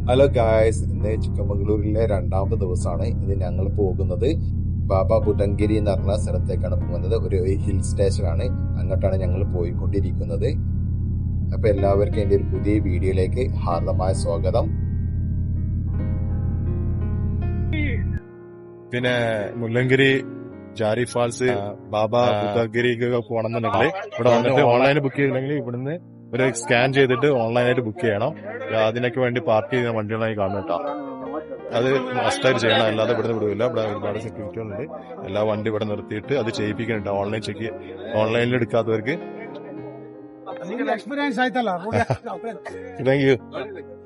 Hello guys, ഇന്ന് ചിക്കമംഗളൂരിലെ രണ്ടാമത്തെ ദിവസമാണ്. ഇത് ഞങ്ങൾ പോകുന്നത് ബാബ ബുഡങ്കേരി എന്ന് പറഞ്ഞ സ്ഥലത്തേക്കാണ് പോകുന്നത്. ഒരു ഹിൽ സ്റ്റേഷനാണ്. അങ്ങോട്ടാണ് ഞങ്ങൾ പോയിക്കൊണ്ടിരിക്കുന്നത്. അപ്പൊ എല്ലാവർക്കും എൻ്റെ ഒരു പുതിയ വീഡിയോയിലേക്ക് ഹാർദമായ സ്വാഗതം. പിന്നെ മുല്ലങ്കിരി, ജാരി ഫാൾസ്, ബാബ ബുദ്ധഗിരിക്ക് പോകണമെന്നുണ്ടെങ്കിൽ ഇവിടെ വന്നിട്ട് ഓൺലൈനിൽ ബുക്ക് ചെയ്തിട്ടുണ്ടെങ്കിൽ ഇവിടുന്ന് ഒരു സ്കാൻ ചെയ്തിട്ട് ഓൺലൈനായിട്ട് ബുക്ക് ചെയ്യണം. അതിനൊക്കെ വേണ്ടി പാർക്ക് ചെയ്യുന്ന വണ്ടികളായി കാണും കേട്ടോ. അത് മസ്റ്റായിട്ട് ചെയ്യണം, അല്ലാതെ ഇവിടുന്ന് വിടില്ല. ഇവിടെ ഒരുപാട് സെക്യൂരിറ്റികളുണ്ട്. എല്ലാ വണ്ടി ഇവിടെ നിർത്തിയിട്ട് അത് ചെയ്യിപ്പിക്കുന്നുണ്ട്. ഓൺലൈനിൽ എടുക്കാത്തവർക്ക് താങ്ക് യു.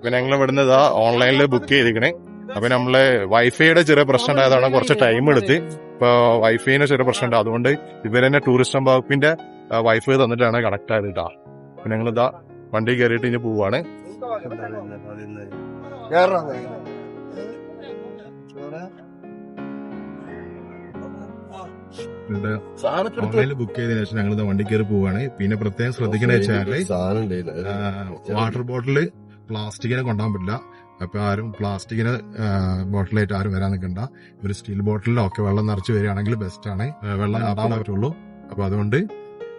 പിന്നെ ഞങ്ങൾ ഇവിടുന്ന് ഇതാ ഓൺലൈനിൽ ബുക്ക് ചെയ്തിരിക്കണേ. അപ്പൊ നമ്മളെ വൈഫൈയുടെ ചെറിയ പ്രശ്നം ഉണ്ടായതാണ്, കുറച്ച് ടൈം എടുത്ത്. ഇപ്പൊ വൈഫൈന് ചെറിയ പ്രശ്നമുണ്ട്, അതുകൊണ്ട് ഇവരെന്നെ ടൂറിസം വകുപ്പിന്റെ വൈഫൈ തന്നിട്ടാണ് കണക്ട് ആയത് കേട്ടോ. അപ്പൊ ഞങ്ങളിതാ വണ്ടി കയറിയിട്ട് ഇനി പോവാണ്. ഓൺലൈനിൽ ബുക്ക് ചെയ്തതിനു ശേഷം ഞങ്ങളിതാ വണ്ടി കയറി പോവാണ്. പിന്നെ പ്രത്യേകം ശ്രദ്ധിക്കണ വെച്ചാല് വാട്ടർ ബോട്ടില് പ്ലാസ്റ്റിക്കിനെ കൊണ്ടുപോകാൻ പറ്റില്ല. അപ്പൊ ആരും പ്ലാസ്റ്റിക്കിന് ബോട്ടിലായിട്ട് ആരും വരാൻ നിൽക്കണ്ട. ഒരു സ്റ്റീൽ ബോട്ടിലൊക്കെ വെള്ളം നിറച്ച് വരികയാണെങ്കിൽ ബെസ്റ്റ് ആണ്. വെള്ളം നടാൻ പറ്റുള്ളൂ. അപ്പൊ അതുകൊണ്ട്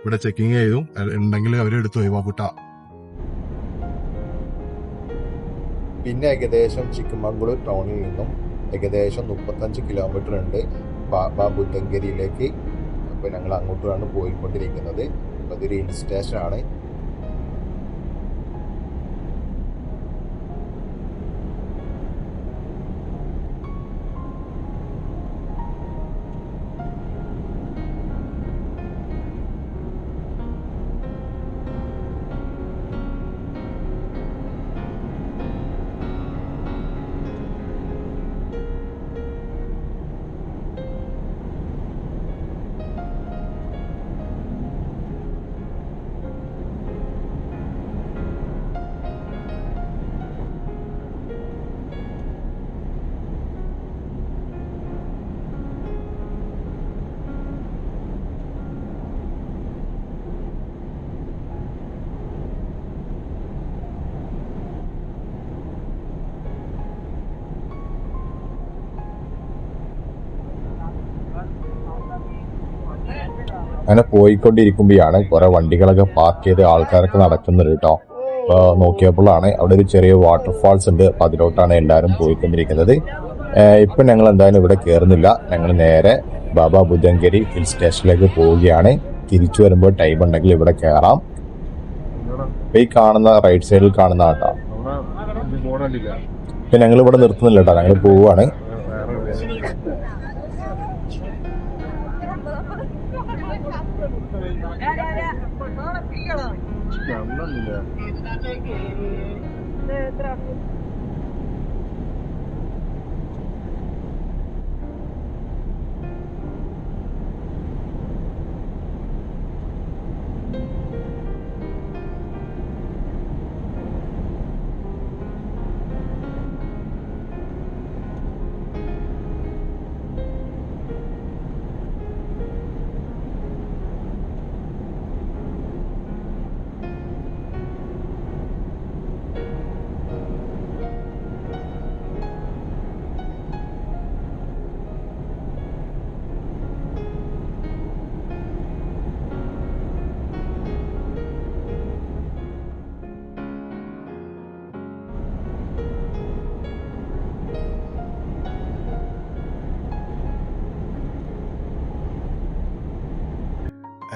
ഇവിടെ ചെക്കിങ് ചെയ്തും ഉണ്ടെങ്കിൽ അവരെടുത്ത് ഒഴിവാക്കൂട്ട. പിന്നെ ഏകദേശം ചിക്കമംഗളൂർ ടൗണിൽ നിന്നും ഏകദേശം 35 കിലോമീറ്റർ ഉണ്ട് ബാബ ബുദ്ധങ്കരിയിലേക്ക്. അപ്പൊ ഞങ്ങൾ അങ്ങോട്ടാണ് പോയിക്കൊണ്ടിരിക്കുന്നത്. അപ്പൊ അതൊരു ഹിൽ സ്റ്റേഷനാണ്. അങ്ങനെ പോയിക്കൊണ്ടിരിക്കുമ്പോഴാണ് കുറെ വണ്ടികളൊക്കെ പാർക്ക് ചെയ്ത് ആൾക്കാരൊക്കെ നടക്കുന്നത് കേട്ടോ. അപ്പൊ നോക്കിയപ്പോഴാണ് അവിടെ ഒരു ചെറിയ വാട്ടർഫാൾസ് ഉണ്ട്. അപ്പൊ അതിലോട്ടാണ് എല്ലാവരും പോയിക്കൊണ്ടിരിക്കുന്നത്. ഇപ്പൊ ഞങ്ങൾ എന്തായാലും ഇവിടെ കയറുന്നില്ല. ഞങ്ങൾ നേരെ ബാബ ബുദ്ധങ്കേരി ഹിൽ സ്റ്റേഷനിലേക്ക് പോവുകയാണ്. തിരിച്ചു വരുമ്പോൾ ടൈം ഉണ്ടെങ്കിൽ ഇവിടെ കയറാം. ഇപ്പൊ ഈ കാണുന്ന റൈറ്റ് സൈഡിൽ കാണുന്ന കേട്ടോ. ഇപ്പൊ ഞങ്ങൾ ഇവിടെ നിർത്തുന്നില്ല കേട്ടോ, ഞങ്ങൾ പോവുകയാണ്.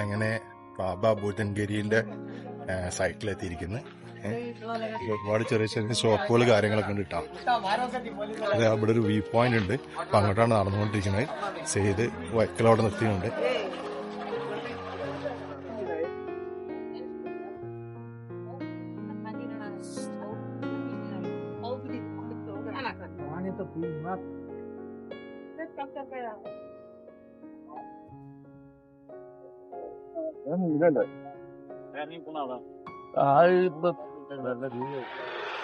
അങ്ങനെ ബാബ ബുദ്ധൻഗിരിന്റെ സൈറ്റിലെത്തിയിരിക്കുന്നു. ഒരുപാട് ചെറിയ ചെറിയ ഷോപ്പുകൾ കാര്യങ്ങളൊക്കെ ഉണ്ട് കേട്ടോ. അതെ, അവിടെ ഒരു വ്യൂ പോയിന്റ് ഉണ്ട്. അപ്പൊ അങ്ങോട്ടാണ് നടന്നുകൊണ്ടിരിക്കുന്നത്. സെയ്ത് വൈക്കലോടെ നിർത്തിയുണ്ട്.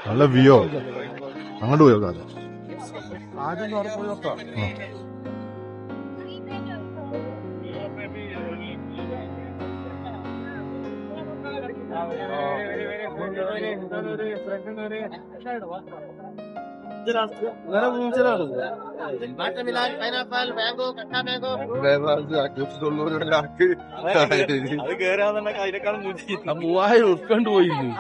നല്ല വ്യൂ. അങ്ങോട്ട് പോയോ കാലം വാട്ടർമെലൺ, പൈനാപ്പിൾ, മാംഗോ, കട്ട മാംഗോ. അത് കേറാൻ തന്നെ അതിനേക്കാളും 3000 ഉൾക്കൊണ്ട് പോയിരുന്നു.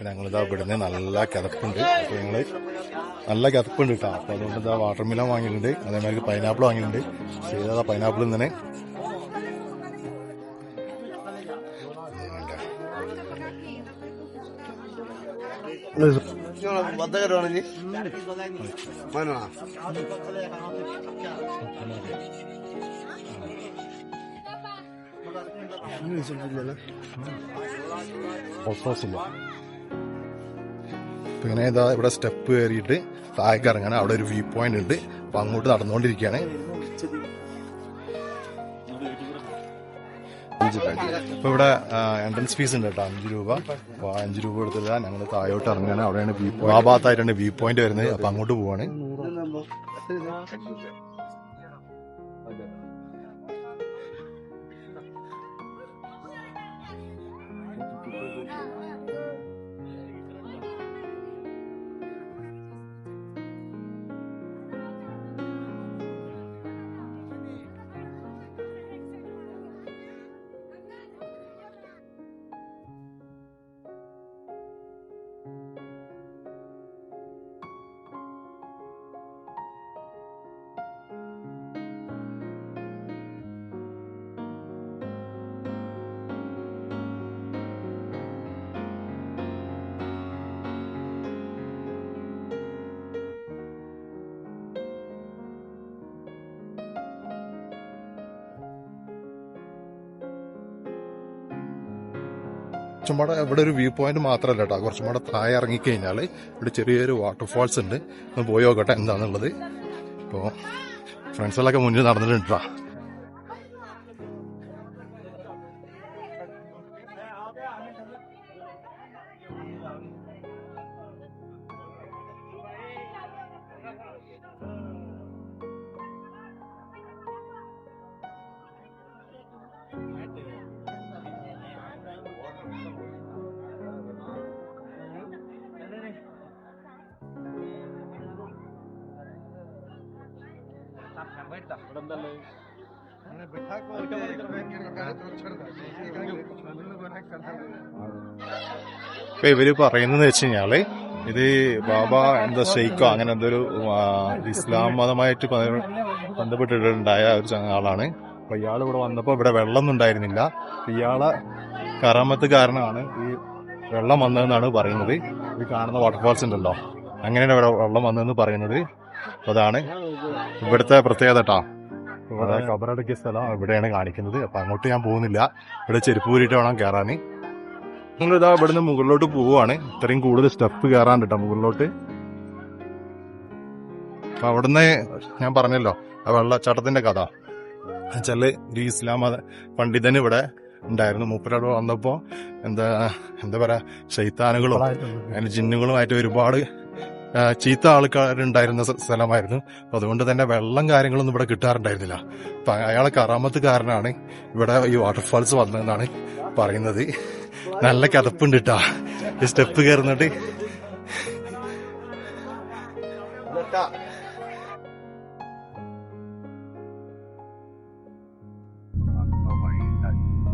ഞങ്ങളിതാ ഇവിടുന്ന് നല്ല കിതപ്പുണ്ട്. അപ്പൊ ഞങ്ങള് നല്ല കിതപ്പുണ്ട് കേട്ടോ. അപ്പൊ അതുകൊണ്ട് ഇതാ വാട്ടർമെലൺ വാങ്ങിയിട്ടുണ്ട്, അതേമാതിരി പൈനാപ്പിൾ വാങ്ങിയിട്ടുണ്ട്. ചെയ്താ പൈനാപ്പിൾ ഇങ്ങനെ ഓസോസില്ല. പിന്നെ ഇതാ ഇവിടെ സ്റ്റെപ്പ് കയറിയിട്ട് താഴേക്ക് ഇറങ്ങാൻ അവിടെ ഒരു വ്യൂ പോയിന്റ് ഉണ്ട്. അപ്പൊ അങ്ങോട്ട് നടന്നുകൊണ്ടിരിക്കുകയാണ്. ഇപ്പൊ ഇവിടെ എൻട്രൻസ് ഫീസ് ഉണ്ട് കേട്ടോ, 5 രൂപ. അപ്പൊ 5 രൂപ കൊടുത്തില്ല ഞങ്ങൾ താഴോട്ട് ഇറങ്ങാണ്. അവിടെയാണ് വ്യൂ പോയിന്റ്, ആ ഭാഗത്തായിട്ടാണ് വ്യൂ പോയിന്റ് വരുന്നത്. അപ്പൊ അങ്ങോട്ട് പോവാണ്. കുറച്ചും കൂടെ ഇവിടെ ഒരു വ്യൂ പോയിന്റ് മാത്രമല്ല കേട്ടോ, കുറച്ചും കൂടെ താഴെ ഇറങ്ങിക്കഴിഞ്ഞാൽ ഇവിടെ ചെറിയൊരു വാട്ടർഫാൾസ് ഉണ്ട്. ഒന്ന് പോയി നോക്കട്ടെ എന്താണെന്നുള്ളത്. ഇപ്പോൾ ഫ്രണ്ട്സുകളൊക്കെ മുന്നിൽ നടന്നിട്ടുണ്ട്. ഇപ്പൊ ഇവര് പറയുന്നത് വെച്ച് കഴിഞ്ഞാല് ഇത് ബാബ എന്താ ഷെയ്ഖോ അങ്ങനെ എന്തൊരു ഇസ്ലാം മതമായിട്ട് ബന്ധപ്പെട്ടിട്ടുണ്ടായ ഒരു ആളാണ്. അപ്പൊ ഇയാൾ ഇവിടെ വന്നപ്പോ ഇവിടെ വെള്ളമൊന്നും ഉണ്ടായിരുന്നില്ല. ഇയാളെ കറാമത്ത് കാരണമാണ് ഈ വെള്ളം വന്നതെന്നാണ് പറയുന്നത്. ഈ കാണുന്ന വാട്ടർഫാൾസ് ഉണ്ടല്ലോ, അങ്ങനെയാണ് ഇവിടെ വെള്ളം വന്നതെന്ന് പറയുന്നത്. അതാണ് ഇവിടുത്തെ പ്രത്യേകത കേട്ടോ. ഇവിടെ കബറടക്കിയ സ്ഥലം ഇവിടെയാണ് കാണിക്കുന്നത്. അപ്പൊ അങ്ങോട്ട് ഞാൻ പോകുന്നില്ല, ഇവിടെ ചെരുപ്പ് കൂരിയിട്ട് വേണം കയറാൻ. നമ്മളിതാ ഇവിടുന്ന് മുകളിലോട്ട് പോവുകയാണ്. ഇത്രയും കൂടുതൽ സ്റ്റെപ്പ് കയറാൻ കേട്ടോ മുകളിലോട്ട്. അപ്പൊ അവിടുന്ന് ഞാൻ പറഞ്ഞല്ലോ ആ വെള്ളച്ചാട്ടത്തിന്റെ കഥ വെച്ചാല് ഒരു ഇസ്ലാം മത പണ്ഡിതന് ഇവിടെ ഉണ്ടായിരുന്നു. മൂപ്പരോട് വന്നപ്പോ എന്താ പറയാ ശൈത്താനുകളും അതിന് ജിന്നുകളുമായിട്ട് ഒരുപാട് ചീത്ത ആൾക്കാരുണ്ടായിരുന്ന സ്ഥലമായിരുന്നു. അപ്പൊ അതുകൊണ്ട് തന്നെ വെള്ളം കാര്യങ്ങളൊന്നും ഇവിടെ കിട്ടാറുണ്ടായിരുന്നില്ല. അപ്പൊ അയാളെ കറാമത്ത് കാരനാണ് ഇവിടെ ഈ വാട്ടർഫാൾസ് വന്നതെന്നാണ് പറയുന്നത്. നല്ല കഥപ്പുണ്ട് കേട്ടാ ഈ സ്റ്റെപ്പ് കയറുന്നിട്ട്.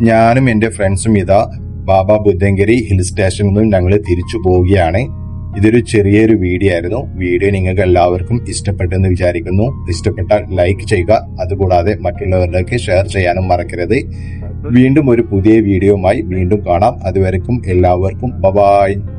ഞാനും എന്റെ ഫ്രണ്ട്സും ഇതാ ബാബ ബുദ്ധങ്കരി ഹിൽ സ്റ്റേഷനിൽ നിന്നും ഞങ്ങൾ തിരിച്ചു പോവുകയാണ്. ഇതൊരു ചെറിയൊരു വീഡിയോ ആയിരുന്നു. വീഡിയോ നിങ്ങൾക്ക് എല്ലാവർക്കും ഇഷ്ടപ്പെട്ടെന്ന് വിചാരിക്കുന്നു. ഇഷ്ടപ്പെട്ടാൽ ലൈക്ക് ചെയ്യുക. അതുകൂടാതെ മറ്റുള്ളവരിലേക്ക് ഷെയർ ചെയ്യാനും മറക്കരുത്. വീണ്ടും ഒരു പുതിയ വീഡിയോയുമായി വീണ്ടും കാണാം. അതുവരെക്കും എല്ലാവർക്കും ബൈ.